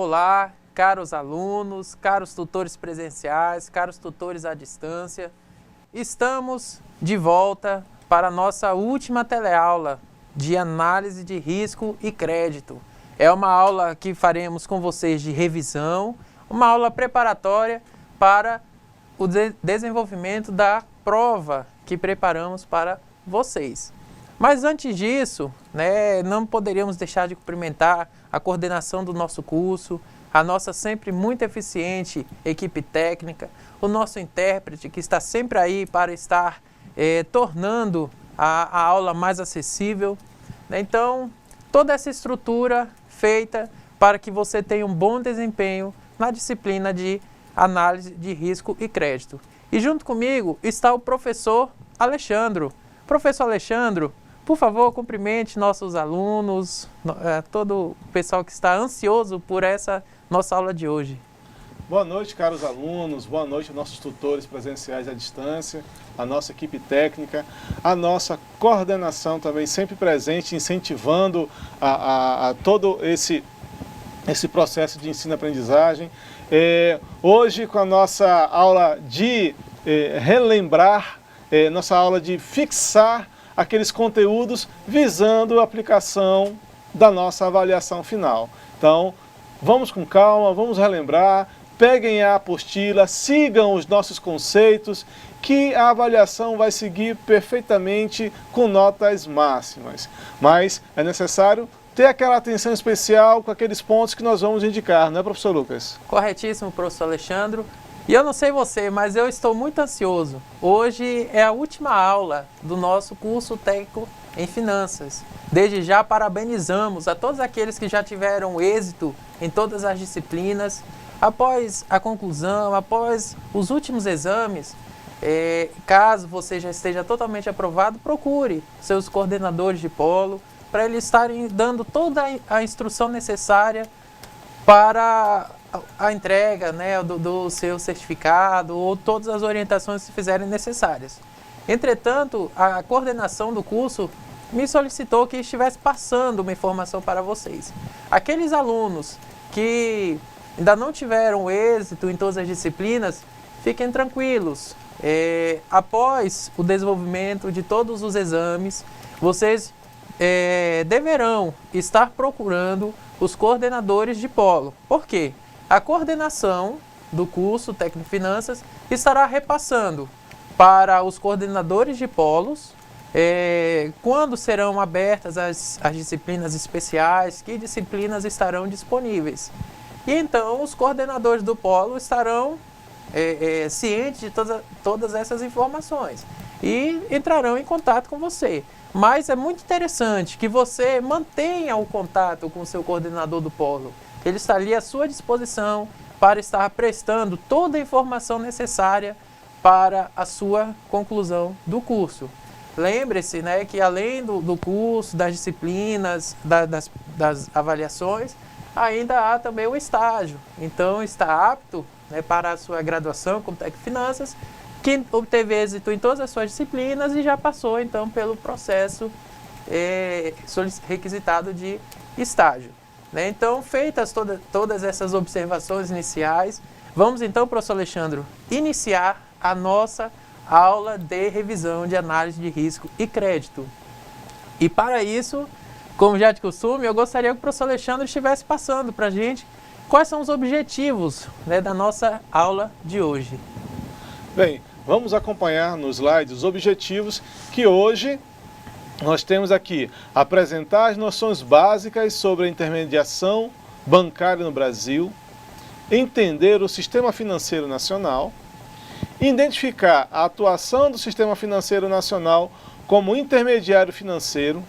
Olá, caros alunos, caros tutores presenciais, caros tutores à distância. Estamos de volta para a nossa última teleaula de análise de risco e crédito. É uma aula que faremos com vocês de revisão, uma aula preparatória para o desenvolvimento da prova que preparamos para vocês. Mas antes disso, não poderíamos deixar de cumprimentar a coordenação do nosso curso, a nossa sempre muito eficiente equipe técnica, o nosso intérprete que está sempre aí para estar tornando a aula mais acessível. Então, toda essa estrutura feita para que você tenha um bom desempenho na disciplina de análise de risco e crédito. E junto comigo está o professor Alexandro. Professor Alexandro, por favor, cumprimente nossos alunos, todo o pessoal que está ansioso por essa nossa aula de hoje. Boa noite, caros alunos, boa noite, nossos tutores presenciais à distância, a nossa equipe técnica, a nossa coordenação também sempre presente, incentivando a todo esse processo de ensino-aprendizagem. Hoje, com a nossa aula de relembrar, nossa aula de fixar aqueles conteúdos visando a aplicação da nossa avaliação final. Então, vamos com calma, vamos relembrar, peguem a apostila, sigam os nossos conceitos, que a avaliação vai seguir perfeitamente com notas máximas. Mas é necessário ter aquela atenção especial com aqueles pontos que nós vamos indicar, não é, professor Lucas? Corretíssimo, professor Alexandre. E eu não sei você, mas eu estou muito ansioso. Hoje é a última aula do nosso curso técnico em finanças. Desde já parabenizamos a todos aqueles que já tiveram êxito em todas as disciplinas. Após a conclusão, após os últimos exames, caso você já esteja totalmente aprovado, procure seus coordenadores de polo para eles estarem dando toda a instrução necessária para a entrega do seu certificado ou todas as orientações que fizerem necessárias. Entretanto, a coordenação do curso me solicitou que estivesse passando uma informação para vocês. Aqueles alunos que ainda não tiveram êxito em todas as disciplinas, fiquem tranquilos. Após o desenvolvimento de todos os exames, vocês deverão estar procurando os coordenadores de polo. Por quê? A coordenação do curso Técnico em Finanças estará repassando para os coordenadores de polos quando serão abertas as disciplinas especiais, que disciplinas estarão disponíveis. E então os coordenadores do polo estarão cientes de todas essas informações e entrarão em contato com você. Mas é muito interessante que você mantenha o contato com o seu coordenador do polo. Ele está ali à sua disposição para estar prestando toda a informação necessária para a sua conclusão do curso. Lembre-se que além do curso, das disciplinas, das avaliações, ainda há também o estágio. Então está apto para a sua graduação como técnico em finanças, que obteve êxito em todas as suas disciplinas e já passou então pelo processo requisitado de estágio. Então, feitas todas essas observações iniciais, vamos então, professor Alexandre, iniciar a nossa aula de revisão de análise de risco e crédito. E para isso, como já de costume, eu gostaria que o professor Alexandre estivesse passando para a gente quais são os objetivos da nossa aula de hoje. Bem, vamos acompanhar no slide os objetivos que hoje nós temos aqui. Apresentar as noções básicas sobre a intermediação bancária no Brasil, entender o sistema financeiro nacional, identificar a atuação do sistema financeiro nacional como intermediário financeiro,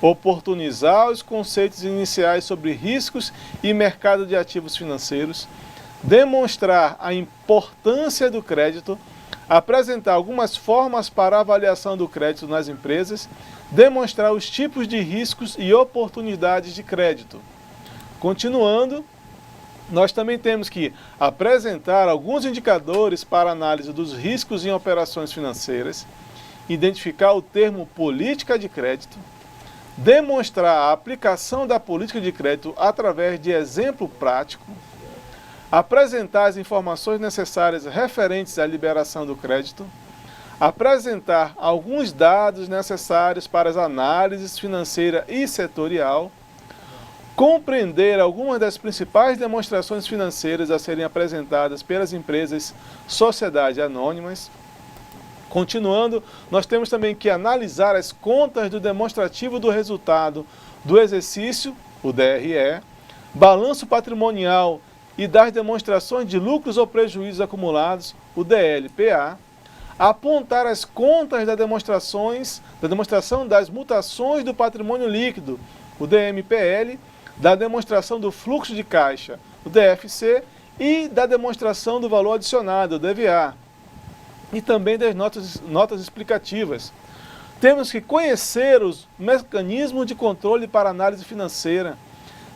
oportunizar os conceitos iniciais sobre riscos e mercado de ativos financeiros, demonstrar a importância do crédito, apresentar algumas formas para avaliação do crédito nas empresas, demonstrar os tipos de riscos e oportunidades de crédito. Continuando, nós também temos que apresentar alguns indicadores para análise dos riscos em operações financeiras, identificar o termo política de crédito, demonstrar a aplicação da política de crédito através de exemplo prático, apresentar as informações necessárias referentes à liberação do crédito, apresentar alguns dados necessários para as análises financeira e setorial, compreender algumas das principais demonstrações financeiras a serem apresentadas pelas empresas sociedades anônimas. Continuando, nós temos também que analisar as contas do demonstrativo do resultado do exercício, o DRE, balanço patrimonial e das demonstrações de lucros ou prejuízos acumulados, o DLPA, apontar as contas da demonstração das mutações do patrimônio líquido, o DMPL, da demonstração do fluxo de caixa, o DFC, e da demonstração do valor adicionado, o DVA, e também das notas explicativas. Temos que conhecer os mecanismos de controle para análise financeira,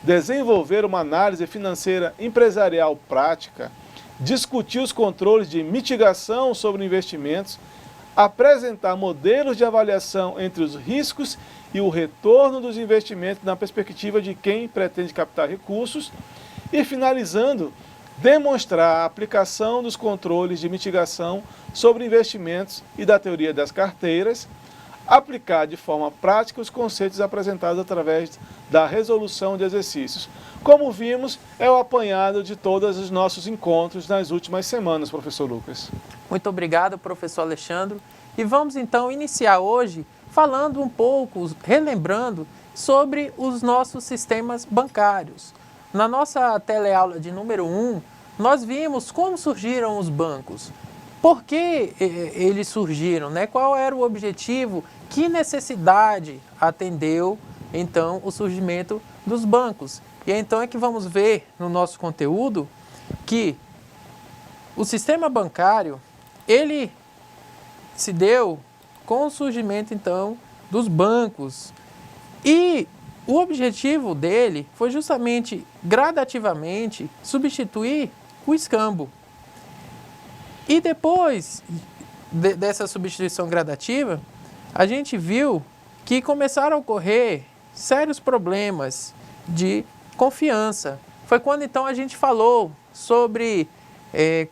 desenvolver uma análise financeira empresarial prática, discutir os controles de mitigação sobre investimentos, apresentar modelos de avaliação entre os riscos e o retorno dos investimentos na perspectiva de quem pretende captar recursos e, finalizando, demonstrar a aplicação dos controles de mitigação sobre investimentos e da teoria das carteiras, aplicar de forma prática os conceitos apresentados através da resolução de exercícios. Como vimos, é o apanhado de todos os nossos encontros nas últimas semanas, professor Lucas. Muito obrigado, professor Alexandre. E vamos então iniciar hoje falando um pouco, relembrando sobre os nossos sistemas bancários. Na nossa teleaula de número 1, nós vimos como surgiram os bancos. Por que eles surgiram, né? Qual era o objetivo? Que necessidade atendeu, então, o surgimento dos bancos? E então é que vamos ver no nosso conteúdo que o sistema bancário, ele se deu com o surgimento, então, dos bancos. E o objetivo dele foi justamente, gradativamente, substituir o escambo. E depois dessa substituição gradativa, a gente viu que começaram a ocorrer sérios problemas de confiança. Foi quando então a gente falou sobre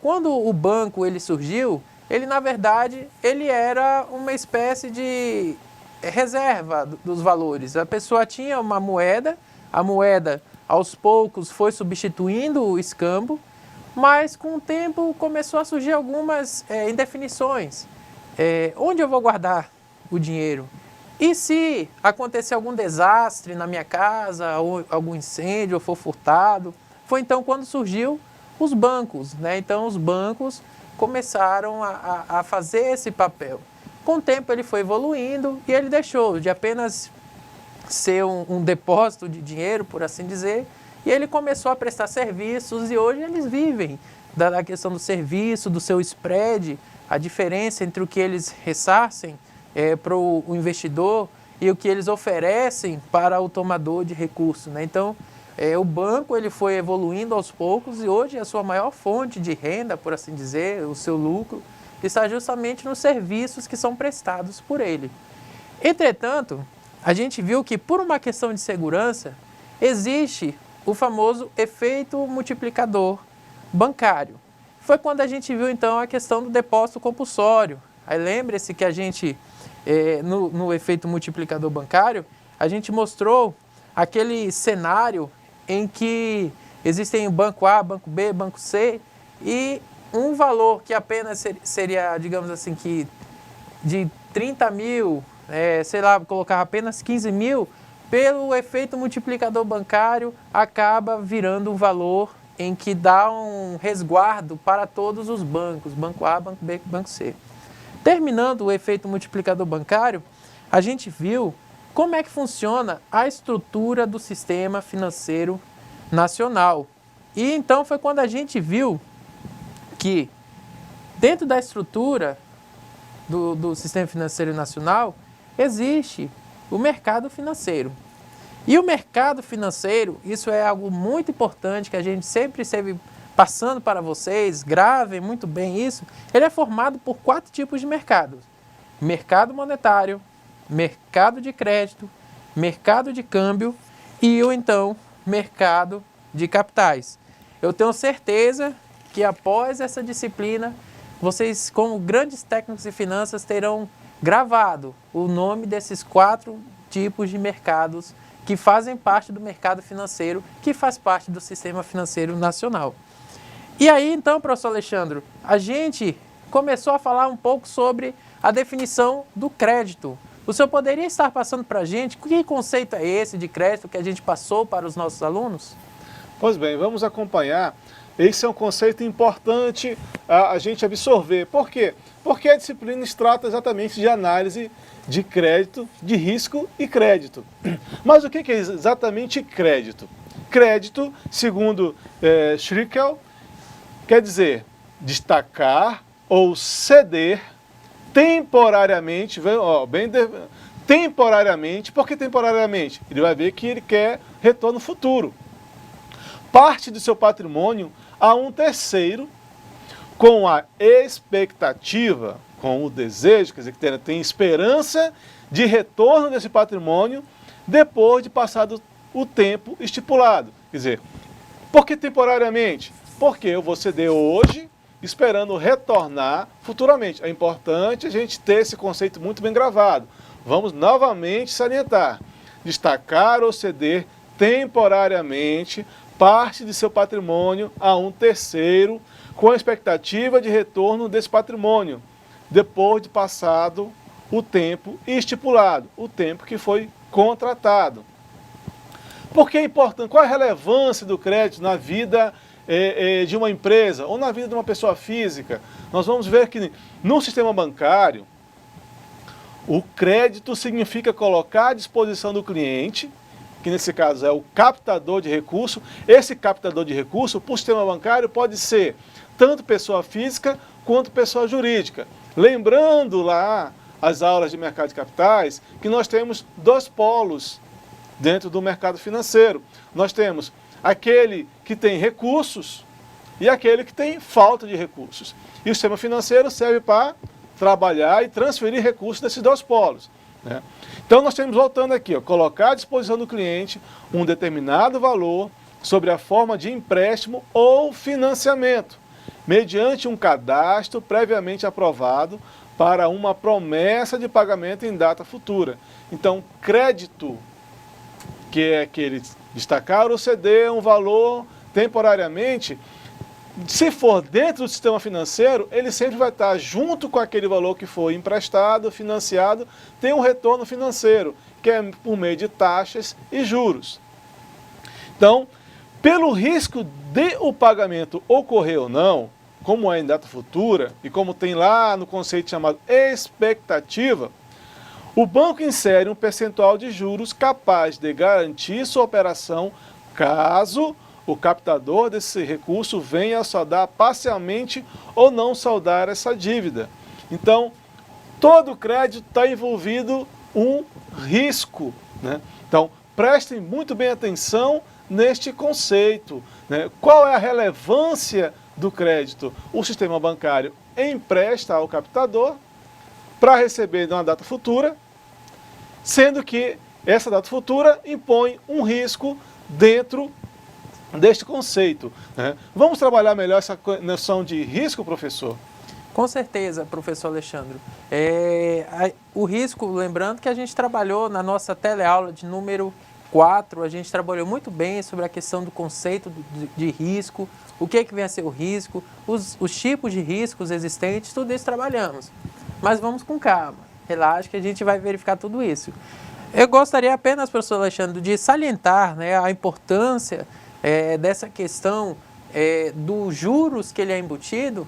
quando o banco ele surgiu, ele na verdade ele era uma espécie de reserva dos valores. A pessoa tinha uma moeda, a moeda aos poucos foi substituindo o escambo, mas com o tempo começou a surgir algumas indefinições. Onde eu vou guardar o dinheiro? E se acontecer algum desastre na minha casa, ou algum incêndio, ou for furtado? Foi então quando surgiu os bancos, né? Então os bancos começaram a fazer esse papel. Com o tempo ele foi evoluindo e ele deixou de apenas ser um depósito de dinheiro, por assim dizer, e ele começou a prestar serviços e hoje eles vivem da questão do serviço, do seu spread, a diferença entre o que eles ressarcem para o investidor e o que eles oferecem para o tomador de recursos, né? Então, o banco ele foi evoluindo aos poucos e hoje a sua maior fonte de renda, por assim dizer, o seu lucro, está justamente nos serviços que são prestados por ele. Entretanto, a gente viu que por uma questão de segurança, existe o famoso efeito multiplicador bancário. Foi quando a gente viu então a questão do depósito compulsório. Aí lembre-se que a gente, no efeito multiplicador bancário, a gente mostrou aquele cenário em que existem o banco A, banco B, banco C e um valor que apenas seria, digamos assim, que de 30 mil, sei lá, colocar apenas 15 mil, pelo efeito multiplicador bancário, acaba virando um valor em que dá um resguardo para todos os bancos, banco A, banco B, banco C. Terminando o efeito multiplicador bancário, a gente viu como é que funciona a estrutura do sistema financeiro nacional. E então foi quando a gente viu que dentro da estrutura do sistema financeiro nacional existe o mercado financeiro. E o mercado financeiro, isso é algo muito importante que a gente sempre esteve passando para vocês, gravem muito bem isso, ele é formado por 4 tipos de mercados: mercado monetário, mercado de crédito, mercado de câmbio e o então mercado de capitais. Eu tenho certeza que após essa disciplina, vocês, como grandes técnicos de finanças, terão gravado o nome desses 4 tipos de mercados que fazem parte do mercado financeiro, que faz parte do sistema financeiro nacional. E aí, então, professor Alexandre, a gente começou a falar um pouco sobre a definição do crédito. O senhor poderia estar passando para a gente que conceito é esse de crédito que a gente passou para os nossos alunos? Pois bem, vamos acompanhar. Esse é um conceito importante a gente absorver. Por quê? Porque a disciplina trata exatamente de análise de crédito, de risco e crédito. Mas o que é exatamente crédito? Crédito, segundo Schrikel, quer dizer destacar ou ceder temporariamente, temporariamente. Por que temporariamente? Ele vai ver que ele quer retorno futuro. Parte do seu patrimônio a um terceiro com a expectativa, com o desejo, quer dizer, que tem esperança de retorno desse patrimônio depois de passado o tempo estipulado. Quer dizer, por que temporariamente? Porque eu vou ceder hoje esperando retornar futuramente. É importante a gente ter esse conceito muito bem gravado. Vamos novamente salientar. Destacar ou ceder temporariamente parte de seu patrimônio a um terceiro com a expectativa de retorno desse patrimônio depois de passado o tempo estipulado, o tempo que foi contratado. Por que é importante? Qual a relevância do crédito na vida de uma empresa ou na vida de uma pessoa física? Nós vamos ver que no sistema bancário, o crédito significa colocar à disposição do cliente, que nesse caso é o captador de recurso. Esse captador de recurso, por sistema bancário, pode ser tanto pessoa física quanto pessoa jurídica. Lembrando lá as aulas de mercado de capitais, que nós temos 2 polos dentro do mercado financeiro. Nós temos aquele que tem recursos e aquele que tem falta de recursos. E o sistema financeiro serve para trabalhar e transferir recursos desses 2 polos, né? Então nós temos, voltando aqui, colocar à disposição do cliente um determinado valor sobre a forma de empréstimo ou financiamento, mediante um cadastro previamente aprovado para uma promessa de pagamento em data futura. Então, crédito, que é aquele destacar ou ceder um valor temporariamente, se for dentro do sistema financeiro, ele sempre vai estar junto com aquele valor que foi emprestado, financiado, tem um retorno financeiro, que é por meio de taxas e juros. Então, pelo risco de o pagamento ocorrer ou não, como é em data futura, e como tem lá no conceito chamado expectativa, o banco insere um percentual de juros capaz de garantir sua operação caso o captador desse recurso venha a saldar parcialmente ou não saldar essa dívida. Então, todo crédito está envolvido um risco, né? Então, prestem muito bem atenção neste conceito, né? Qual é a relevância do crédito? O sistema bancário empresta ao captador para receber numa data futura, sendo que essa data futura impõe um risco dentro deste conceito, né? Vamos trabalhar melhor essa noção de risco, professor? Com certeza, professor Alexandre. O risco, lembrando que a gente trabalhou na nossa teleaula de número 4, a gente trabalhou muito bem sobre a questão do conceito de risco, o que vem a ser o risco, os tipos de riscos existentes, tudo isso trabalhamos. Mas vamos com calma, relaxa que a gente vai verificar tudo isso. Eu gostaria apenas, professor Alexandre, de salientar, né, a importância dessa questão dos juros que ele é embutido,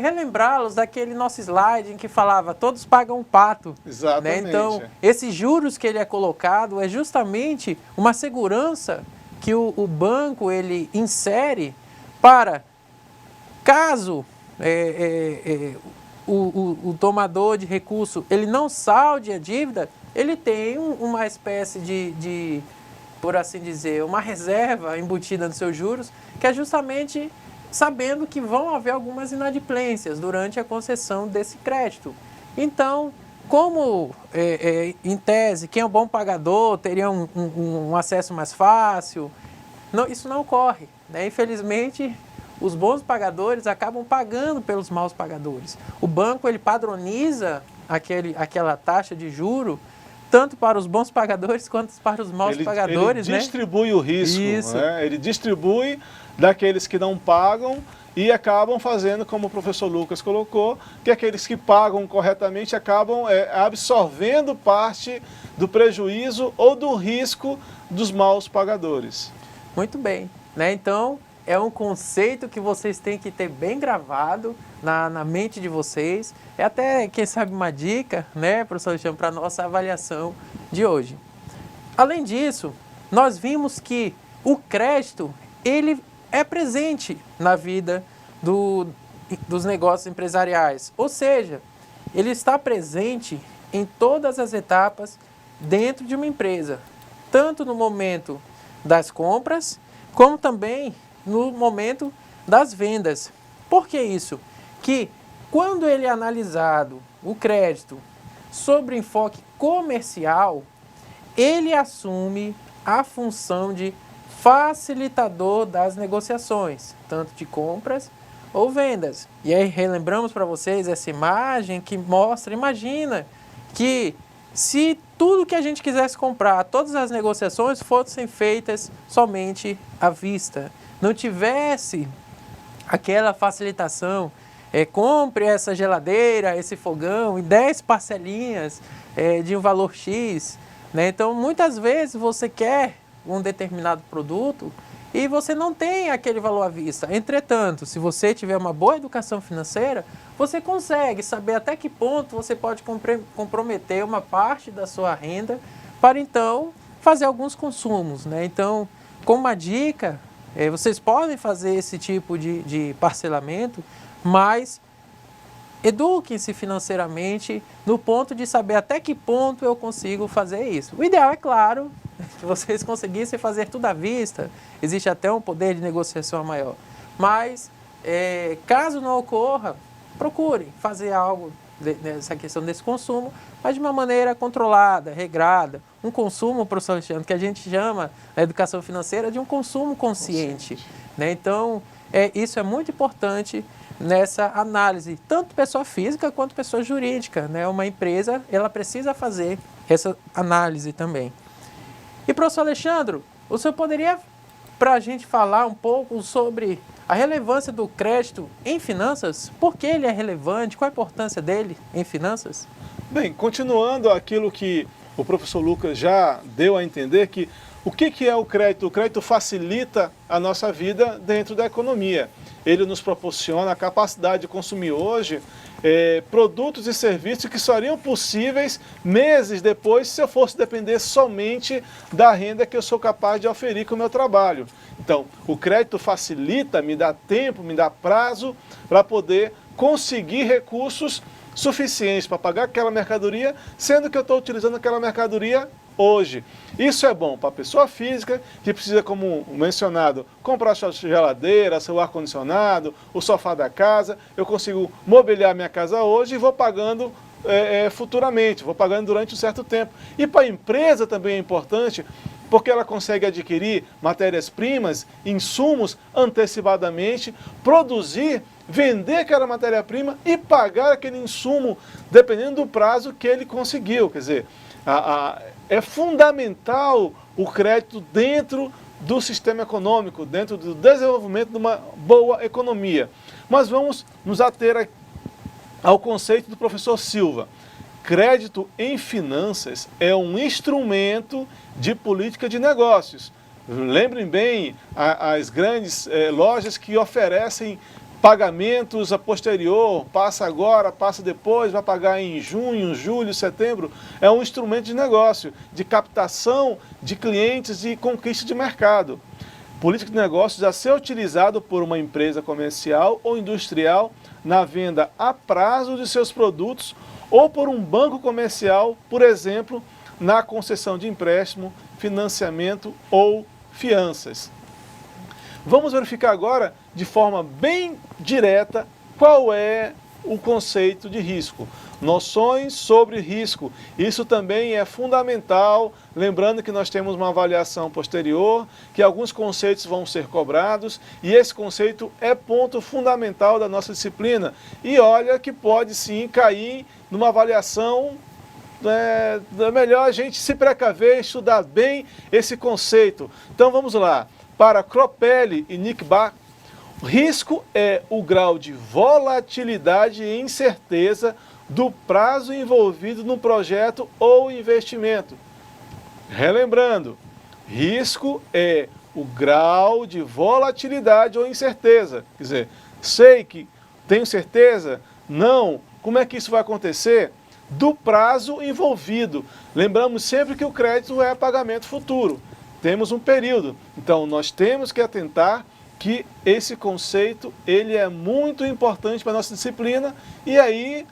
relembrá-los daquele nosso slide em que falava todos pagam um pato. Exatamente. Né? Então, esses juros que ele é colocado é justamente uma segurança que o banco ele insere para, caso o tomador de recurso ele não salde a dívida, ele tem uma espécie de, por assim dizer, uma reserva embutida nos seus juros, que é justamente sabendo que vão haver algumas inadimplências durante a concessão desse crédito. Então, como, em tese, quem é um bom pagador teria um acesso mais fácil, não, isso não ocorre, né? Infelizmente, os bons pagadores acabam pagando pelos maus pagadores. O banco ele padroniza aquela taxa de juro tanto para os bons pagadores quanto para os maus pagadores. Ele distribui o risco, né? Ele distribui daqueles que não pagam e acabam fazendo, como o professor Lucas colocou, que aqueles que pagam corretamente acabam absorvendo parte do prejuízo ou do risco dos maus pagadores. Muito bem, né? Então, é um conceito que vocês têm que ter bem gravado na mente de vocês. É até, quem sabe, uma dica, né, professor Alexandre, para a nossa avaliação de hoje. Além disso, nós vimos que o crédito, ele é presente na vida dos negócios empresariais. Ou seja, ele está presente em todas as etapas dentro de uma empresa. Tanto no momento das compras, como também no momento das vendas. Por que isso? Que quando ele é analisado, o crédito, sobre o enfoque comercial, ele assume a função de facilitador das negociações, tanto de compras ou vendas. E aí relembramos para vocês essa imagem que mostra, imagina que se tudo que a gente quisesse comprar, todas as negociações fossem feitas somente à vista, não tivesse aquela facilitação, compre essa geladeira, esse fogão em 10 parcelinhas de um valor X, né? Então, muitas vezes você quer um determinado produto e você não tem aquele valor à vista. Entretanto, se você tiver uma boa educação financeira, você consegue saber até que ponto você pode comprometer uma parte da sua renda para, então, fazer alguns consumos, né? Então, como uma dica, vocês podem fazer esse tipo de parcelamento, mas eduquem-se financeiramente no ponto de saber até que ponto eu consigo fazer isso. O ideal é claro que vocês conseguissem fazer tudo à vista, existe até um poder de negociação maior. Mas, caso não ocorra, procurem fazer algo nessa questão desse consumo, mas de uma maneira controlada, regrada. Um consumo, professor Alexandre, que a gente chama na educação financeira de um consumo consciente. Né? Então, isso é muito importante nessa análise, tanto pessoa física quanto pessoa jurídica, né? Uma empresa, ela precisa fazer essa análise também. E, professor Alexandre, o senhor poderia, para a gente falar um pouco sobre a relevância do crédito em finanças? Por que ele é relevante? Qual a importância dele em finanças? Bem, continuando aquilo que o professor Lucas já deu a entender, que o que é o crédito? O crédito facilita a nossa vida dentro da economia. Ele nos proporciona a capacidade de consumir hoje produtos e serviços que seriam possíveis meses depois se eu fosse depender somente da renda que eu sou capaz de oferir com o meu trabalho. Então, o crédito facilita, me dá tempo, me dá prazo para poder conseguir recursos suficientes para pagar aquela mercadoria, sendo que eu estou utilizando aquela mercadoria hoje. Isso é bom para a pessoa física, que precisa, como mencionado, comprar sua geladeira, seu ar-condicionado, o sofá da casa. Eu consigo mobiliar minha casa hoje e vou pagando futuramente, vou pagando durante um certo tempo. E para a empresa também é importante, porque ela consegue adquirir matérias-primas, insumos antecipadamente, produzir, vender aquela matéria-prima e pagar aquele insumo, dependendo do prazo que ele conseguiu. Quer dizer, é fundamental o crédito dentro do sistema econômico, dentro do desenvolvimento de uma boa economia. Mas vamos nos ater ao conceito do professor Silva. Crédito em finanças é um instrumento de política de negócios. Lembrem bem as grandes lojas que oferecem pagamentos a posterior, passa agora, passa depois, vai pagar em junho, julho, setembro. É um instrumento de negócio, de captação de clientes e conquista de mercado. Política de negócios a ser utilizado por uma empresa comercial ou industrial na venda a prazo de seus produtos ou por um banco comercial, por exemplo, na concessão de empréstimo, financiamento ou fianças. Vamos verificar agora, de forma bem direta, qual é o conceito de risco. Noções sobre risco. Isso também é fundamental, lembrando que nós temos uma avaliação posterior, que alguns conceitos vão ser cobrados, e esse conceito é ponto fundamental da nossa disciplina. E olha que pode sim cair numa avaliação, é melhor a gente se precaver, estudar bem esse conceito. Então vamos lá. Para Cropelli e Nick Bach, risco é o grau de volatilidade e incerteza do prazo envolvido no projeto ou investimento. Relembrando, risco é o grau de volatilidade ou incerteza. Quer dizer, sei que tenho certeza? Não. Como é que isso vai acontecer? Do prazo envolvido. Lembramos sempre que o crédito é pagamento futuro. Temos um período. Então, nós temos que atentar que esse conceito ele é muito importante para a nossa disciplina e aí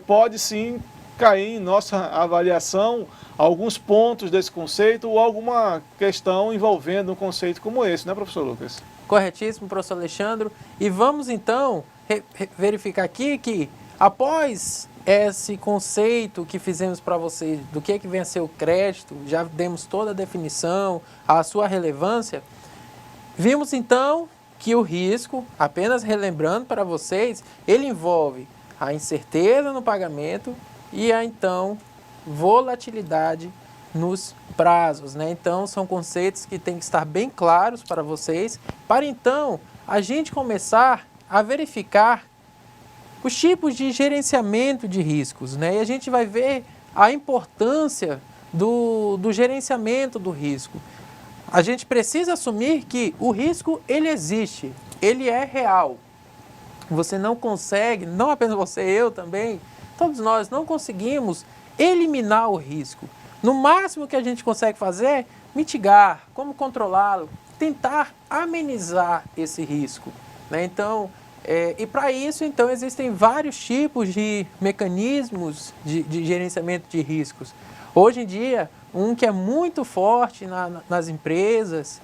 pode sim cair em nossa avaliação alguns pontos desse conceito ou alguma questão envolvendo um conceito como esse, né, professor Lucas? Corretíssimo, professor Alexandre. E vamos então verificar aqui que após esse conceito que fizemos para vocês do que vem a ser o crédito, já demos toda a definição, a sua relevância, vimos então que o risco, apenas relembrando para vocês, ele envolve a incerteza no pagamento e a então volatilidade nos prazos, né? Então são conceitos que têm que estar bem claros para vocês, para então a gente começar a verificar os tipos de gerenciamento de riscos, né? E a gente vai ver a importância do gerenciamento do risco. A gente precisa assumir que o risco ele existe, ele é real. Você não consegue, não apenas você, eu também, todos nós não conseguimos eliminar o risco. No máximo que a gente consegue fazer é mitigar, como controlá-lo, tentar amenizar esse risco, né? Então, e para isso, então, existem vários tipos de mecanismos de gerenciamento de riscos. Hoje em dia, um que é muito forte nas empresas,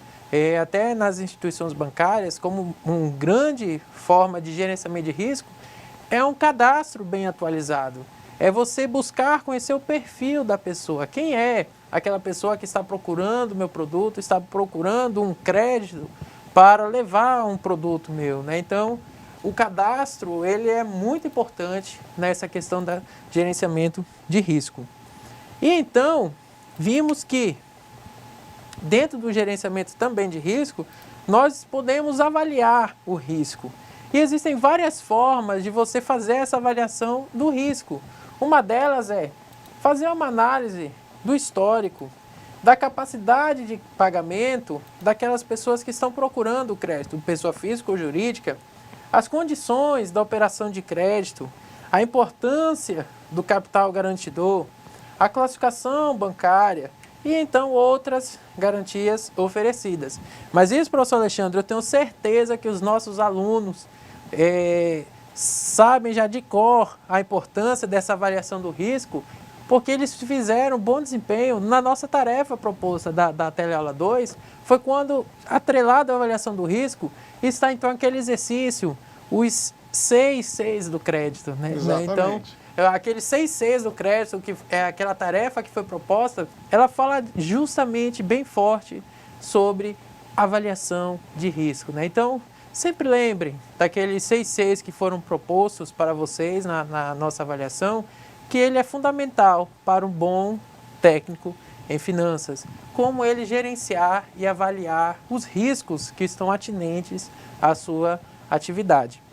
até nas instituições bancárias, como uma grande forma de gerenciamento de risco, é um cadastro bem atualizado. É você buscar conhecer o perfil da pessoa. Quem é aquela pessoa que está procurando o meu produto, está procurando um crédito para levar um produto meu, né? Então, o cadastro ele é muito importante nessa questão do gerenciamento de risco. E então, vimos que dentro do gerenciamento também de risco, nós podemos avaliar o risco. E existem várias formas de você fazer essa avaliação do risco. Uma delas é fazer uma análise do histórico, da capacidade de pagamento daquelas pessoas que estão procurando o crédito, pessoa física ou jurídica, as condições da operação de crédito, a importância do capital garantidor, a classificação bancária, e então outras garantias oferecidas. Mas isso, professor Alexandre, eu tenho certeza que os nossos alunos sabem já de cor a importância dessa avaliação do risco, porque eles fizeram bom desempenho na nossa tarefa proposta da teleaula 2, foi quando, atrelado à avaliação do risco, está então aquele exercício, os 6 Cs do crédito, né? Exatamente. Então, aqueles 6 Cs do crédito, que é aquela tarefa que foi proposta, ela fala justamente bem forte sobre avaliação de risco, né? Então, sempre lembrem daqueles 6 Cs que foram propostos para vocês na nossa avaliação, que ele é fundamental para um bom técnico em finanças. Como ele gerenciar e avaliar os riscos que estão atinentes à sua atividade.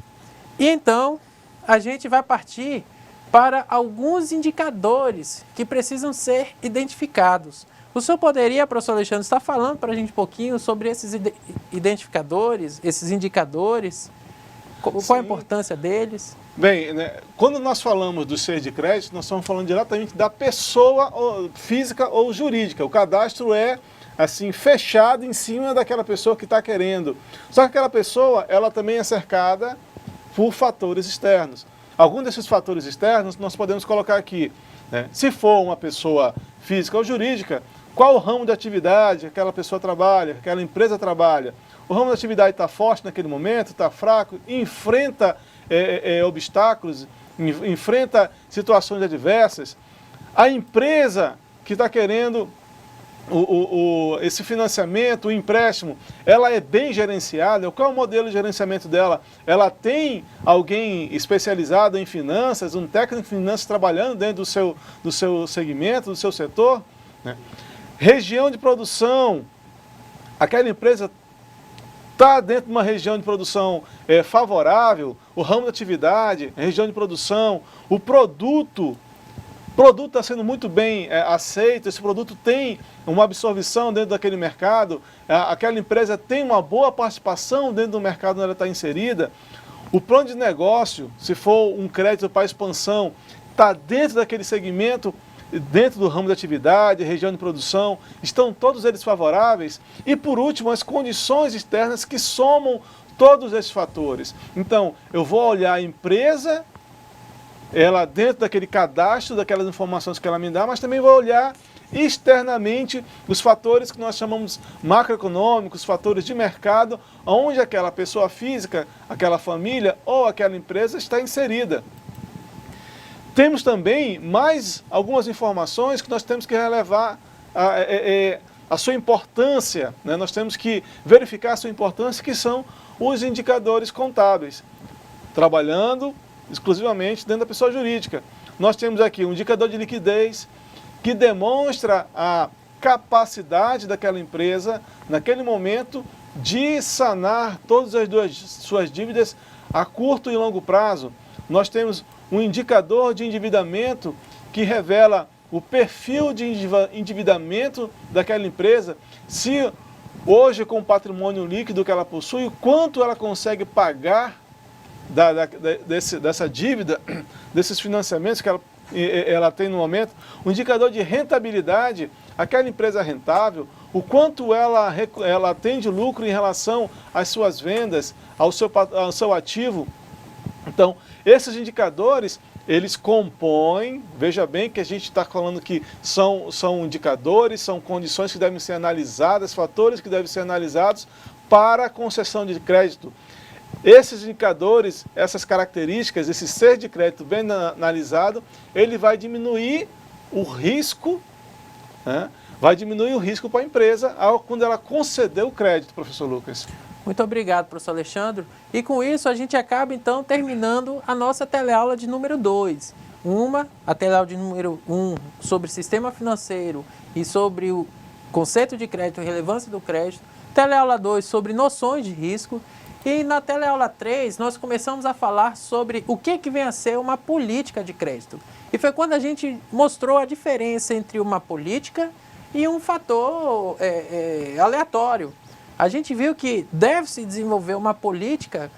E então, a gente vai partir para alguns indicadores que precisam ser identificados. O senhor poderia, professor Alexandre, estar falando para a gente um pouquinho sobre esses identificadores, esses indicadores? Qual a importância deles? Bem, né, quando nós falamos do ser de crédito, nós estamos falando diretamente da pessoa física ou jurídica. O cadastro é assim fechado em cima daquela pessoa que está querendo. Só que aquela pessoa, ela também é cercada por fatores externos. Alguns desses fatores externos nós podemos colocar aqui, né? Se for uma pessoa física ou jurídica, qual o ramo de atividade aquela pessoa trabalha, aquela empresa trabalha? O ramo de atividade está forte naquele momento, está fraco, enfrenta obstáculos, enfrenta situações adversas, a empresa que está querendo esse financiamento, o empréstimo, ela é bem gerenciada? Qual é o modelo de gerenciamento dela? Ela tem alguém especializado em finanças, um técnico de finanças trabalhando dentro do seu segmento, do seu setor? Né? Região de produção, aquela empresa está dentro de uma região de produção favorável, o ramo de atividade, a região de produção, o produto está sendo muito bem aceito, esse produto tem uma absorção dentro daquele mercado, aquela empresa tem uma boa participação dentro do mercado onde ela está inserida, o plano de negócio, se for um crédito para expansão, está dentro daquele segmento, dentro do ramo de atividade, região de produção, estão todos eles favoráveis? E por último, as condições externas que somam todos esses fatores. Então, eu vou olhar a empresa, ela dentro daquele cadastro, daquelas informações que ela me dá, mas também vou olhar externamente os fatores que nós chamamos macroeconômicos, fatores de mercado, onde aquela pessoa física, aquela família ou aquela empresa está inserida. Temos também mais algumas informações que nós temos que relevar a sua importância, né? Nós temos que verificar a sua importância, que são os indicadores contábeis, trabalhando exclusivamente dentro da pessoa jurídica. Nós temos aqui um indicador de liquidez que demonstra a capacidade daquela empresa, naquele momento, de sanar todas as suas dívidas a curto e longo prazo. Nós temos um indicador de endividamento que revela o perfil de endividamento daquela empresa, se hoje com o patrimônio líquido que ela possui, quanto ela consegue pagar dessa dívida, desses financiamentos que ela tem no momento, o indicador de rentabilidade, aquela empresa rentável, o quanto ela tem de lucro em relação às suas vendas, ao seu ativo. Então, esses indicadores, eles compõem, veja bem que a gente está falando que são indicadores, são condições que devem ser analisadas, fatores que devem ser analisados para a concessão de crédito. Esses indicadores, essas características, esse ser de crédito bem analisado, ele vai diminuir o risco, né? Vai diminuir o risco para a empresa quando ela conceder o crédito, professor Lucas. Muito obrigado, professor Alexandre. E com isso a gente acaba então terminando a nossa teleaula de número 2. A teleaula de número 1 sobre sistema financeiro e sobre o conceito de crédito e relevância do crédito. Teleaula 2 sobre noções de risco. E na teleaula 3 nós começamos a falar sobre o que vem a ser uma política de crédito. E foi quando a gente mostrou a diferença entre uma política e um fator aleatório. A gente viu que deve-se desenvolver uma política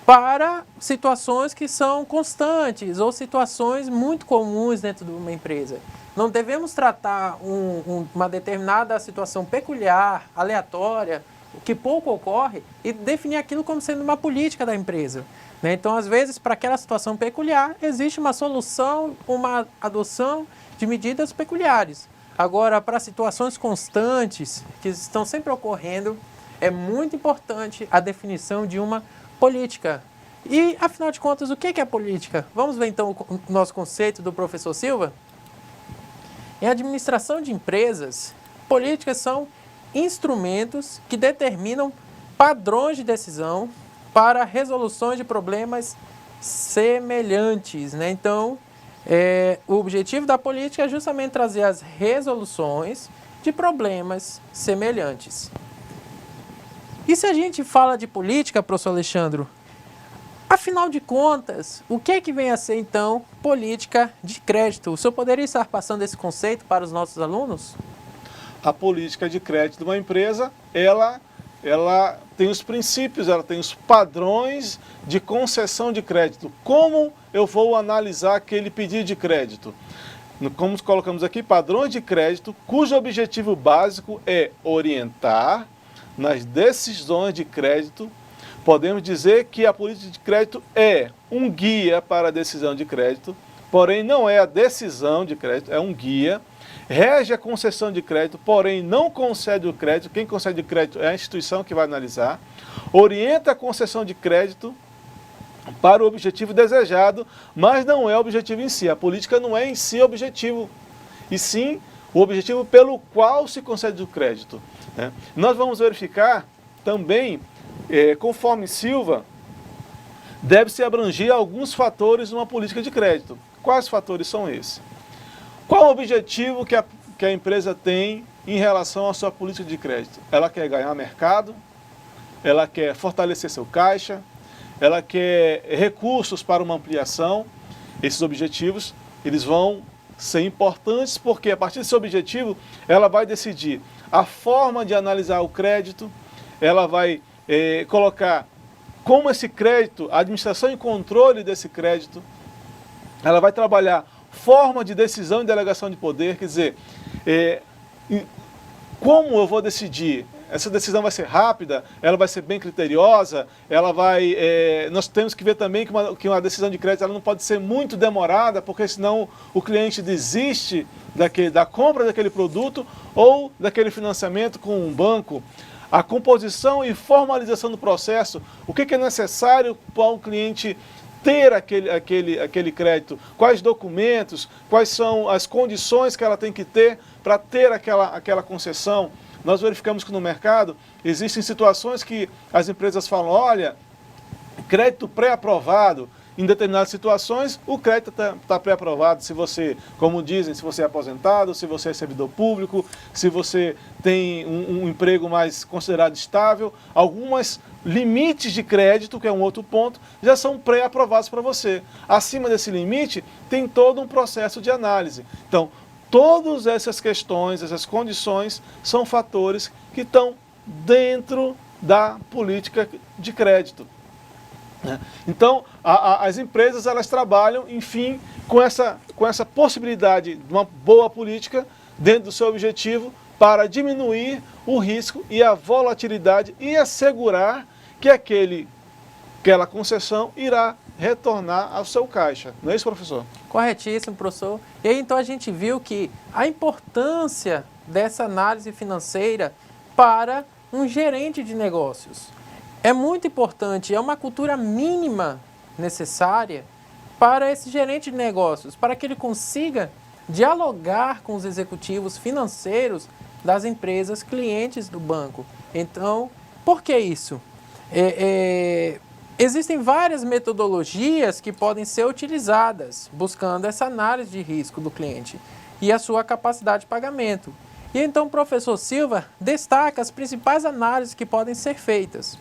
para situações que são constantes ou situações muito comuns dentro de uma empresa. Não devemos tratar uma determinada situação peculiar, aleatória, que pouco ocorre, e definir aquilo como sendo uma política da empresa. Né? Então, às vezes, para aquela situação peculiar, existe uma solução, uma adoção de medidas peculiares. Agora, para situações constantes, que estão sempre ocorrendo, é muito importante a definição de uma política. E, afinal de contas, o que é política? Vamos ver, então, o nosso conceito do professor Silva? Em administração de empresas, políticas são instrumentos que determinam padrões de decisão para resoluções de problemas semelhantes. Né? Então, o objetivo da política é justamente trazer as resoluções de problemas semelhantes. E se a gente fala de política, professor Alexandre, afinal de contas, o que vem a ser, então, política de crédito? O senhor poderia estar passando esse conceito para os nossos alunos? A política de crédito de uma empresa, ela tem os princípios, ela tem os padrões de concessão de crédito. Como eu vou analisar aquele pedido de crédito? Como colocamos aqui, padrões de crédito, cujo objetivo básico é orientar nas decisões de crédito. Podemos dizer que a política de crédito é um guia para a decisão de crédito, porém não é a decisão de crédito, é um guia. Rege a concessão de crédito, porém não concede o crédito. Quem concede o crédito é a instituição que vai analisar. Orienta a concessão de crédito, para o objetivo desejado, mas não é o objetivo em si. A política não é em si objetivo, e sim o objetivo pelo qual se concede o crédito, né? Nós vamos verificar também, conforme Silva, deve-se abranger alguns fatores numa política de crédito. Quais fatores são esses? Qual o objetivo que a empresa tem em relação à sua política de crédito? Ela quer ganhar mercado, ela quer fortalecer seu caixa, ela quer recursos para uma ampliação. Esses objetivos, eles vão ser importantes porque a partir desse objetivo, ela vai decidir a forma de analisar o crédito, ela vai colocar como esse crédito, a administração e controle desse crédito, ela vai trabalhar forma de decisão e delegação de poder, quer dizer, como eu vou decidir? Essa decisão vai ser rápida, ela vai ser bem criteriosa, ela vai... nós temos que ver também que uma decisão de crédito ela não pode ser muito demorada, porque senão o cliente desiste da compra daquele produto ou daquele financiamento com um banco. A composição e formalização do processo, o que é necessário para um cliente ter aquele crédito, quais documentos, quais são as condições que ela tem que ter para ter aquela concessão. Nós verificamos que no mercado existem situações que as empresas falam, olha, crédito pré-aprovado. Em determinadas situações, o crédito está pré-aprovado se você, como dizem, se você é aposentado, se você é servidor público, se você tem um emprego mais considerado estável. Alguns limites de crédito, que é um outro ponto, já são pré-aprovados para você. Acima desse limite, tem todo um processo de análise. Então, todas essas questões, essas condições, são fatores que estão dentro da política de crédito. Então, as empresas elas trabalham, enfim, com essa possibilidade de uma boa política dentro do seu objetivo para diminuir o risco e a volatilidade e assegurar que aquela concessão irá retornar ao seu caixa. Não é isso, professor? Corretíssimo, professor. E aí, então a gente viu que a importância dessa análise financeira para um gerente de negócios é muito importante, é uma cultura mínima necessária para esse gerente de negócios, para que ele consiga dialogar com os executivos financeiros das empresas clientes do banco. Então, por que isso? Existem várias metodologias que podem ser utilizadas, buscando essa análise de risco do cliente e a sua capacidade de pagamento. E então o professor Silva destaca as principais análises que podem ser feitas.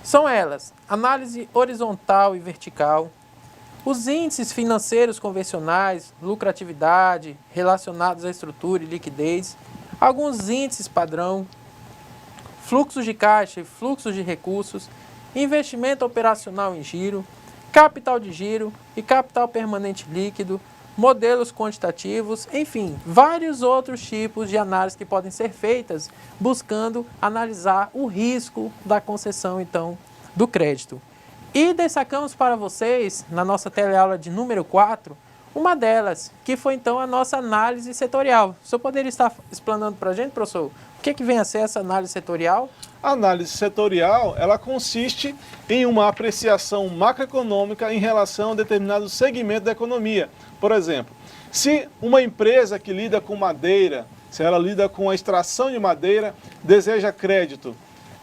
São elas: análise horizontal e vertical, os índices financeiros convencionais, lucratividade, relacionados à estrutura e liquidez, alguns índices padrão, fluxos de caixa e fluxos de recursos, investimento operacional em giro, capital de giro e capital permanente líquido, modelos quantitativos, enfim, vários outros tipos de análise que podem ser feitas buscando analisar o risco da concessão, então, do crédito. E destacamos para vocês, na nossa teleaula de número 4, uma delas, que foi, então, a nossa análise setorial. O senhor poderia estar explanando para a gente, professor, o que vem a ser essa análise setorial? A análise setorial, ela consiste em uma apreciação macroeconômica em relação a determinado segmento da economia. Por exemplo, se uma empresa que lida com madeira, se ela lida com a extração de madeira, deseja crédito,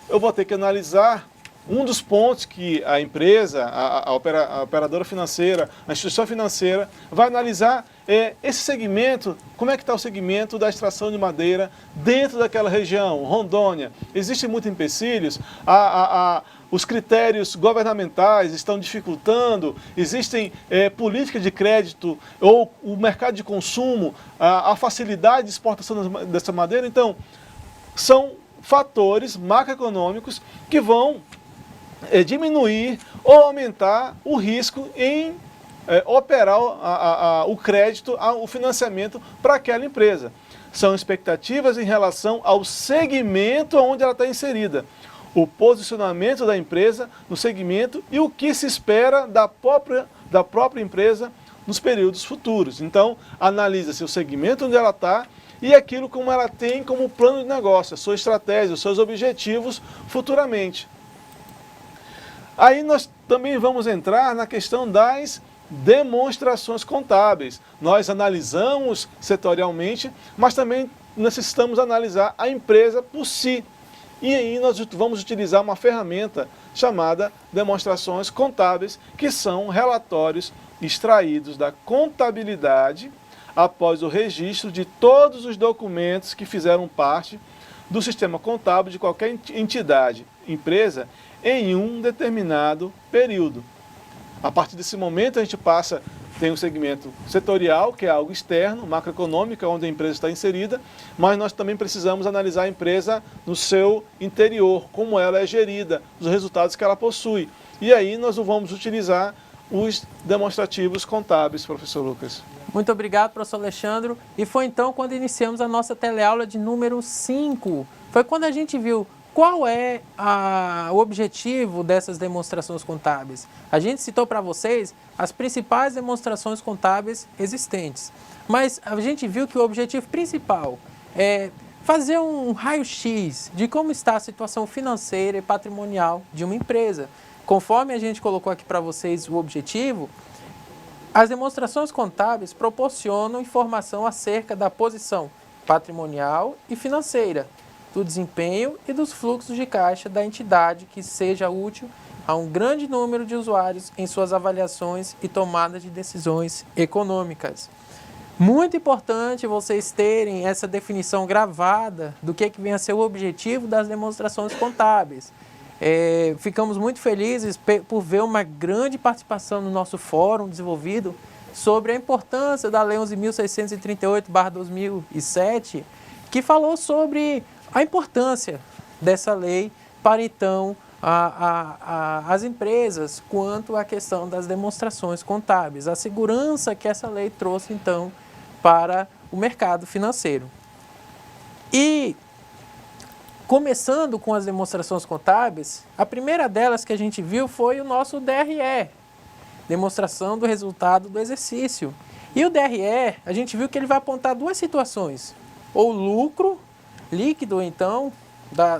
eu vou ter que analisar um dos pontos que a empresa, a operadora financeira, a instituição financeira vai analisar esse segmento, como é que está o segmento da extração de madeira dentro daquela região, Rondônia. Existem muitos empecilhos, os critérios governamentais estão dificultando, existem políticas de crédito ou o mercado de consumo, a facilidade de exportação dessa madeira. Então, são fatores macroeconômicos que vão diminuir ou aumentar o risco em operar o crédito, o financiamento para aquela empresa. São expectativas em relação ao segmento onde ela está inserida, o posicionamento da empresa no segmento e o que se espera da própria empresa nos períodos futuros. Então, analisa-se o segmento onde ela está e aquilo como ela tem como plano de negócio, a sua estratégia, os seus objetivos futuramente. Aí nós também vamos entrar na questão das demonstrações contábeis. Nós analisamos setorialmente, mas também necessitamos analisar a empresa por si. E aí nós vamos utilizar uma ferramenta chamada demonstrações contábeis, que são relatórios extraídos da contabilidade após o registro de todos os documentos que fizeram parte do sistema contábil de qualquer entidade, empresa, em um determinado período. A partir desse momento a gente tem um segmento setorial, que é algo externo, macroeconômico, onde a empresa está inserida, mas nós também precisamos analisar a empresa no seu interior, como ela é gerida, os resultados que ela possui. E aí nós vamos utilizar os demonstrativos contábeis, professor Lucas. Muito obrigado, professor Alexandre. E foi então quando iniciamos a nossa teleaula de número 5. Foi quando a gente viu qual é o objetivo dessas demonstrações contábeis. A gente citou para vocês as principais demonstrações contábeis existentes. Mas a gente viu que o objetivo principal é fazer um raio-x de como está a situação financeira e patrimonial de uma empresa. Conforme a gente colocou aqui para vocês o objetivo, as demonstrações contábeis proporcionam informação acerca da posição patrimonial e financeira, do desempenho e dos fluxos de caixa da entidade que seja útil a um grande número de usuários em suas avaliações e tomadas de decisões econômicas. Muito importante vocês terem essa definição gravada do que vem a ser o objetivo das demonstrações contábeis. Ficamos muito felizes por ver uma grande participação no nosso fórum desenvolvido sobre a importância da Lei 11.638/2007, que falou sobre a importância dessa lei para, então, as empresas quanto à questão das demonstrações contábeis, a segurança que essa lei trouxe, então, para o mercado financeiro. E, começando com as demonstrações contábeis, a primeira delas que a gente viu foi o nosso DRE, demonstração do resultado do exercício. E o DRE, a gente viu que ele vai apontar duas situações, ou lucro líquido, então,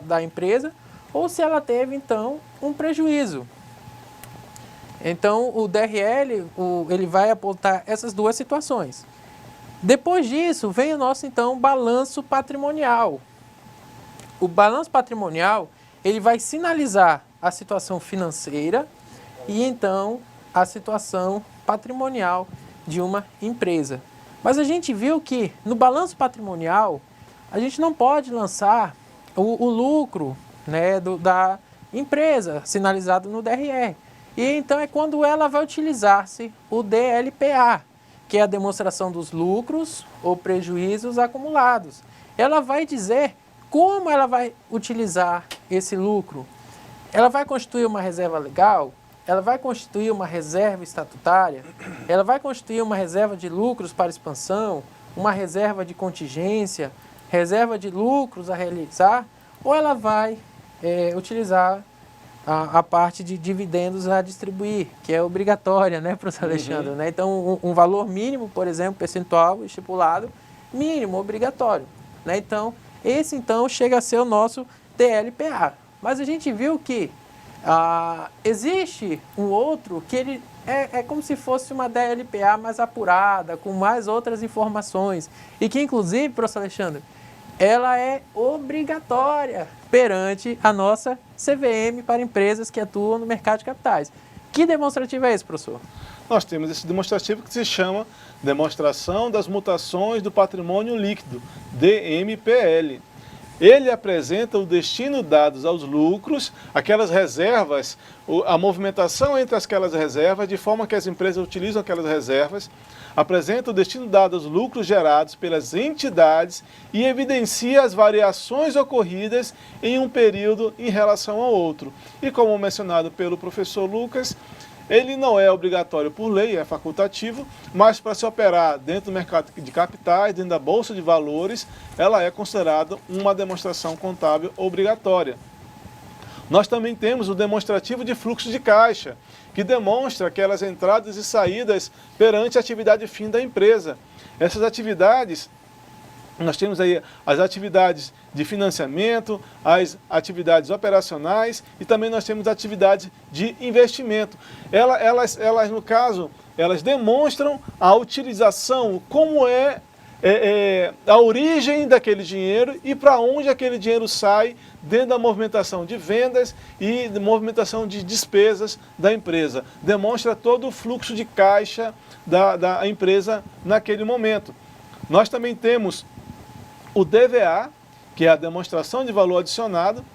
da empresa, ou se ela teve, então, um prejuízo. Então, o DRE, ele vai apontar essas duas situações. Depois disso, vem o nosso, então, balanço patrimonial. O balanço patrimonial, ele vai sinalizar a situação financeira e, então, a situação patrimonial de uma empresa. Mas a gente viu que, no balanço patrimonial, a gente não pode lançar o lucro, né, da empresa sinalizado no DRE. E então é quando ela vai utilizar-se o DLPA, que é a demonstração dos lucros ou prejuízos acumulados. Ela vai dizer como ela vai utilizar esse lucro. Ela vai constituir uma reserva legal? Ela vai constituir uma reserva estatutária? Ela vai constituir uma reserva de lucros para expansão? Uma reserva de contingência? Reserva de lucros a realizar, ou ela vai utilizar a parte de dividendos a distribuir, que é obrigatória, né, professor Alexandre? Né? Então, um valor mínimo, por exemplo, percentual estipulado, mínimo, obrigatório. Né? Então, esse então chega a ser o nosso DLPA. Mas a gente viu que existe um outro que ele é como se fosse uma DLPA mais apurada, com mais outras informações, e que inclusive, professor Alexandre, ela é obrigatória perante a nossa CVM para empresas que atuam no mercado de capitais. Que demonstrativo é esse, professor? Nós temos esse demonstrativo que se chama Demonstração das Mutações do Patrimônio Líquido, DMPL. Ele apresenta o destino dados aos lucros, aquelas reservas, a movimentação entre aquelas reservas, de forma que as empresas utilizam aquelas reservas, apresenta o destino dado aos lucros gerados pelas entidades e evidencia as variações ocorridas em um período em relação ao outro. E como mencionado pelo professor Lucas, ele não é obrigatório por lei, é facultativo, mas para se operar dentro do mercado de capitais, dentro da Bolsa de Valores, ela é considerada uma demonstração contábil obrigatória. Nós também temos o demonstrativo de fluxo de caixa, que demonstra aquelas entradas e saídas perante a atividade fim da empresa. Essas atividades, Nós temos aí as atividades de financiamento, as atividades operacionais e também nós temos atividades de investimento. Elas no caso, elas demonstram a utilização, como a origem daquele dinheiro e para onde aquele dinheiro sai dentro da movimentação de vendas e de movimentação de despesas da empresa. Demonstra todo o fluxo de caixa da empresa naquele momento. Nós também temos o DVA, que é a demonstração de valor adicionado,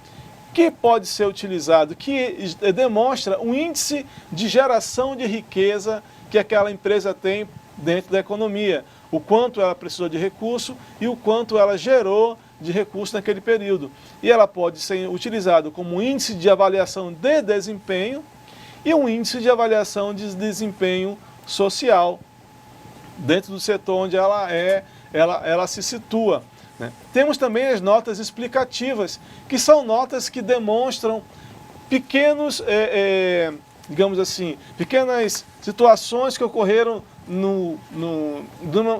que pode ser utilizado, que demonstra o índice de geração de riqueza que aquela empresa tem dentro da economia, o quanto ela precisou de recurso e o quanto ela gerou de recurso naquele período. E ela pode ser utilizada como índice de avaliação de desempenho e um índice de avaliação de desempenho social dentro do setor onde ela se situa. Temos também as notas explicativas, que são notas que demonstram pequenos, digamos assim, pequenas situações que ocorreram no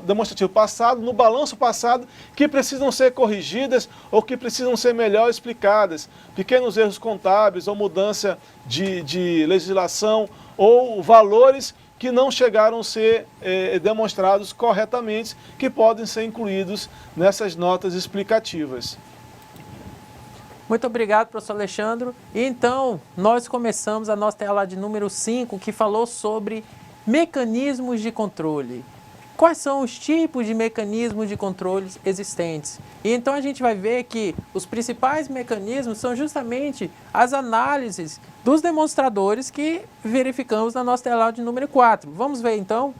demonstrativo passado, no balanço passado, que precisam ser corrigidas ou que precisam ser melhor explicadas. Pequenos erros contábeis ou mudança de legislação ou valores que não chegaram a ser demonstrados corretamente, que podem ser incluídos nessas notas explicativas. Muito obrigado, professor Alexandre. E então, nós começamos a nossa tela de número 5, que falou sobre mecanismos de controle. Quais são os tipos de mecanismos de controle existentes? E então a gente vai ver que os principais mecanismos são justamente as análises dos demonstradores que verificamos na nossa tela de número 4. Vamos ver então?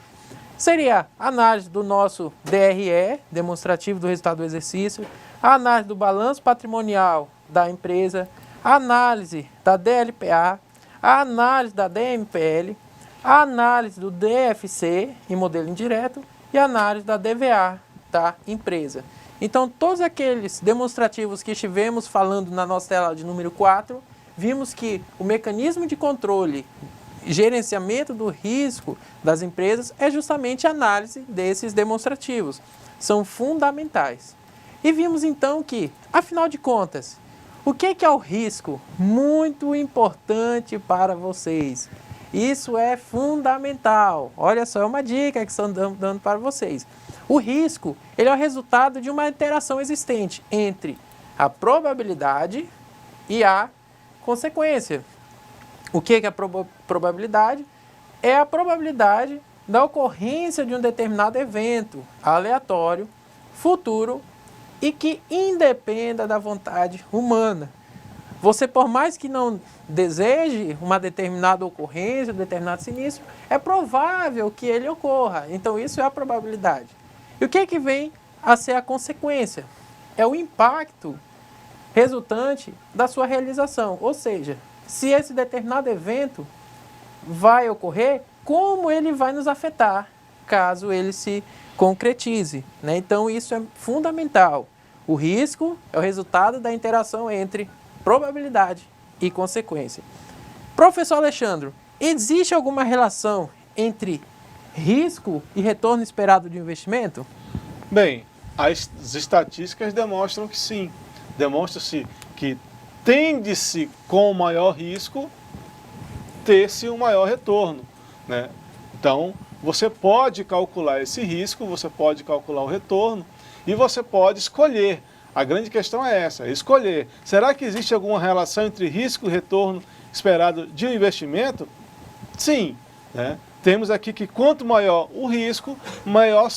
Seria a análise do nosso DRE, demonstrativo do resultado do exercício, a análise do balanço patrimonial da empresa, a análise da DLPA, a análise da DMPL, a análise do DFC em modelo indireto e a análise da DVA da empresa. Então, todos aqueles demonstrativos que estivemos falando na nossa tela de número 4, vimos que o mecanismo de controle e gerenciamento do risco das empresas é justamente a análise desses demonstrativos. São fundamentais. E vimos então que, afinal de contas, o que é o risco? Muito importante para vocês. Isso é fundamental. Olha só, é uma dica que estão dando para vocês. O risco, ele é o resultado de uma interação existente entre a probabilidade e a consequência. O que é a probabilidade? É a probabilidade da ocorrência de um determinado evento aleatório, futuro e que independa da vontade humana. Você, por mais que não deseje uma determinada ocorrência, um determinado sinistro, é provável que ele ocorra. Então, isso é a probabilidade. E o que vem a ser a consequência? É o impacto resultante da sua realização. Ou seja, se esse determinado evento vai ocorrer, como ele vai nos afetar, caso ele se concretize, né? Então, isso é fundamental. O risco é o resultado da interação entre probabilidade e consequência. Professor Alexandre, existe alguma relação entre risco e retorno esperado de investimento? Bem, as estatísticas demonstram que sim. Demonstra-se que tende-se, com maior risco, ter-se um maior retorno, né? Então, você pode calcular esse risco, você pode calcular o retorno e você pode escolher. A grande questão é essa, escolher. Será que existe alguma relação entre risco e retorno esperado de um investimento? Sim, né? Temos aqui que quanto maior o risco, maior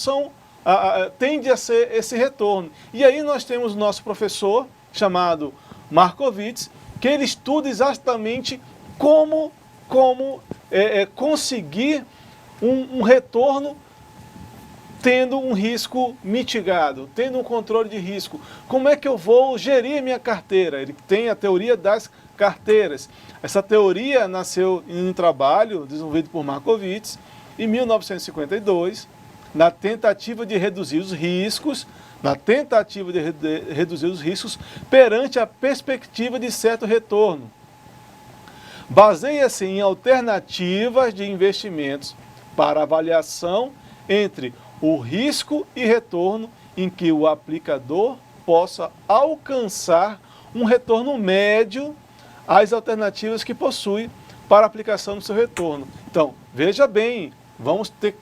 tende a ser esse retorno. E aí nós temos o nosso professor, chamado Markowitz, que ele estuda exatamente como conseguir um retorno tendo um risco mitigado, tendo um controle de risco. Como é que eu vou gerir minha carteira? Ele tem a teoria das carteiras. Essa teoria nasceu em um trabalho desenvolvido por Markowitz em 1952, na tentativa de reduzir os riscos, perante a perspectiva de certo retorno. Baseia-se em alternativas de investimentos para avaliação entre o risco e retorno em que o aplicador possa alcançar um retorno médio às alternativas que possui para a aplicação do seu retorno. Então, veja bem, vamos ter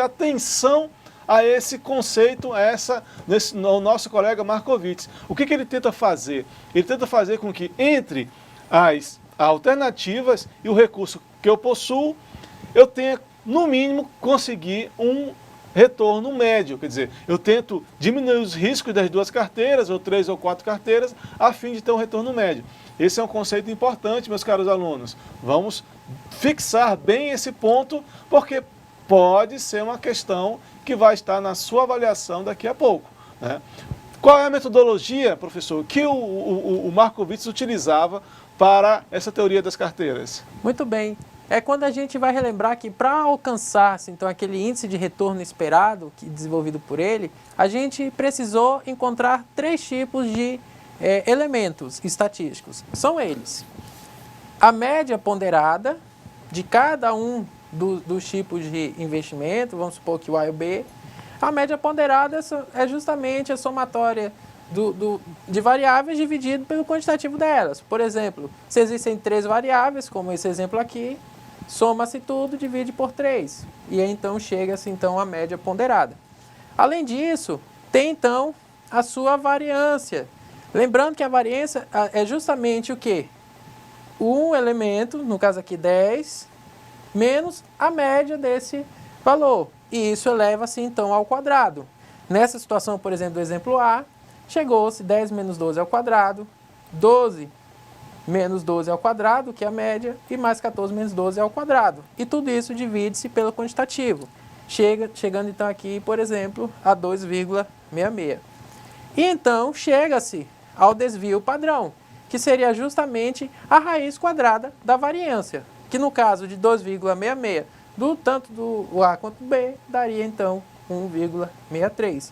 atenção a esse conceito, no nosso colega Markowitz. O que ele tenta fazer? Ele tenta fazer com que entre as alternativas e o recurso que eu possuo, eu tenha, no mínimo, conseguir um retorno médio. Quer dizer, eu tento diminuir os riscos das duas carteiras, ou 3 ou 4 carteiras, a fim de ter um retorno médio. Esse é um conceito importante, meus caros alunos. Vamos fixar bem esse ponto, porque pode ser uma questão que vai estar na sua avaliação daqui a pouco, né? Qual é a metodologia, professor, que o Markowitz utilizava para essa teoria das carteiras? Muito bem. É quando a gente vai relembrar que para alcançar então, aquele índice de retorno esperado, desenvolvido por ele, a gente precisou encontrar 3 tipos de elementos estatísticos. São eles: a média ponderada de cada um dos tipos de investimento, vamos supor que o A e o B. A média ponderada é justamente a somatória de variáveis dividido pelo quantitativo delas. Por exemplo, se existem 3 variáveis, como esse exemplo aqui, soma-se tudo, divide por 3. E aí, então, chega-se então, a média ponderada. Além disso, tem então a sua variância. Lembrando que a variância é justamente o quê? Um elemento, no caso aqui 10, menos a média desse valor. E isso eleva-se então ao quadrado. Nessa situação, por exemplo, do exemplo A, chegou-se 10 menos 12 ao quadrado, 12 menos 12 ao quadrado, que é a média, e mais 14 menos 12 ao quadrado. E tudo isso divide-se pelo quantitativo, chegando então aqui, por exemplo, a 2,66. E então chega-se ao desvio padrão, que seria justamente a raiz quadrada da variância, que no caso de 2,66, tanto do A quanto do B, daria então 1,63.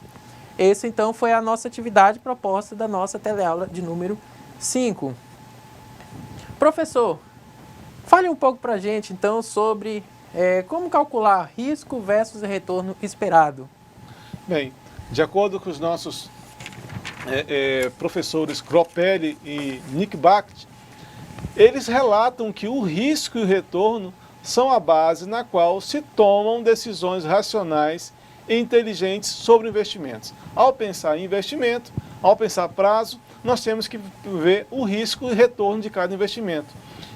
Esse então foi a nossa atividade proposta da nossa teleaula de número 5. Professor, fale um pouco para a gente então sobre como calcular risco versus retorno esperado. Bem, de acordo com os nossos professores Gropelli e Nick Bacht, eles relatam que o risco e o retorno são a base na qual se tomam decisões racionais e inteligentes sobre investimentos. Ao pensar em investimento, ao pensar prazo, nós temos que ver o risco e retorno de cada investimento.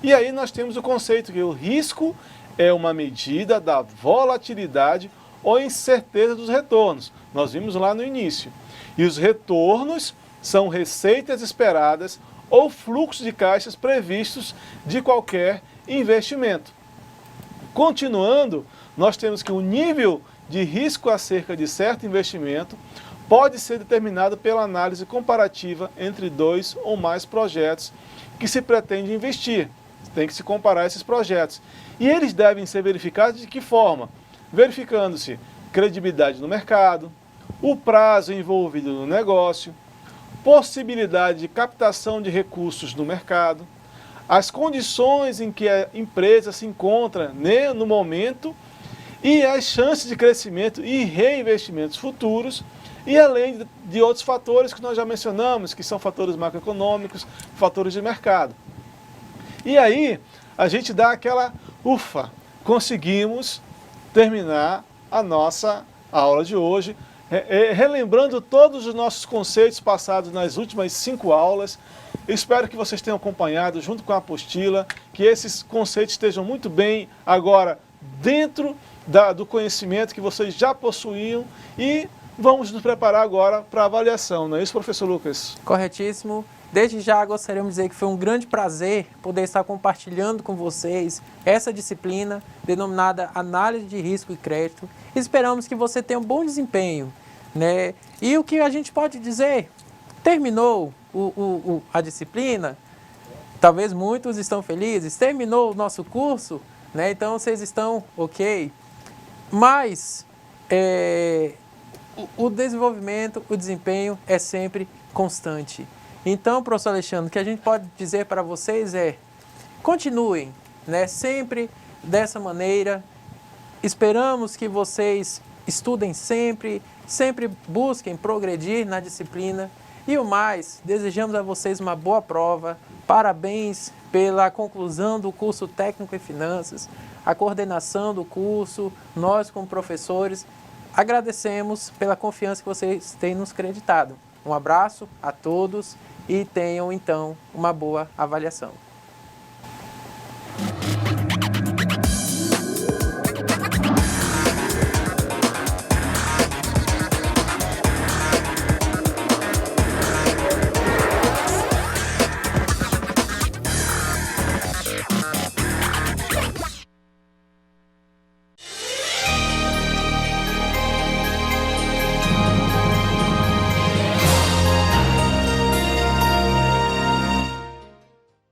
E aí nós temos o conceito que o risco é uma medida da volatilidade ou incerteza dos retornos. Nós vimos lá no início. E os retornos são receitas esperadas ou fluxos de caixas previstos de qualquer investimento. Continuando, nós temos que o nível de risco acerca de certo investimento pode ser determinado pela análise comparativa entre 2 ou mais projetos que se pretende investir. Tem que se comparar esses projetos. E eles devem ser verificados de que forma? Verificando-se credibilidade no mercado, o prazo envolvido no negócio, possibilidade de captação de recursos no mercado, as condições em que a empresa se encontra no momento e as chances de crescimento e reinvestimentos futuros, e além de outros fatores que nós já mencionamos, que são fatores macroeconômicos, fatores de mercado. E aí, a gente dá aquela ufa, conseguimos terminar a nossa aula de hoje, relembrando todos os nossos conceitos passados nas últimas 5 aulas. Eu espero que vocês tenham acompanhado junto com a apostila, que esses conceitos estejam muito bem agora dentro do conhecimento que vocês já possuíam, e vamos nos preparar agora para a avaliação, não é isso, professor Lucas? Corretíssimo. Desde já gostaríamos de dizer que foi um grande prazer poder estar compartilhando com vocês essa disciplina denominada Análise de Risco e Crédito. Esperamos que você tenha um bom desempenho, né? E o que a gente pode dizer? Terminou a disciplina, talvez muitos estão felizes, terminou o nosso curso, né? Então vocês estão ok, mas o desenvolvimento, o desempenho é sempre constante. Então, professor Alexandre, o que a gente pode dizer para vocês continuem, né, sempre dessa maneira. Esperamos que vocês estudem sempre, sempre busquem progredir na disciplina. E o mais, desejamos a vocês uma boa prova. Parabéns pela conclusão do curso técnico em finanças, a coordenação do curso, nós como professores, agradecemos pela confiança que vocês têm nos creditado. Um abraço a todos e tenham então uma boa avaliação.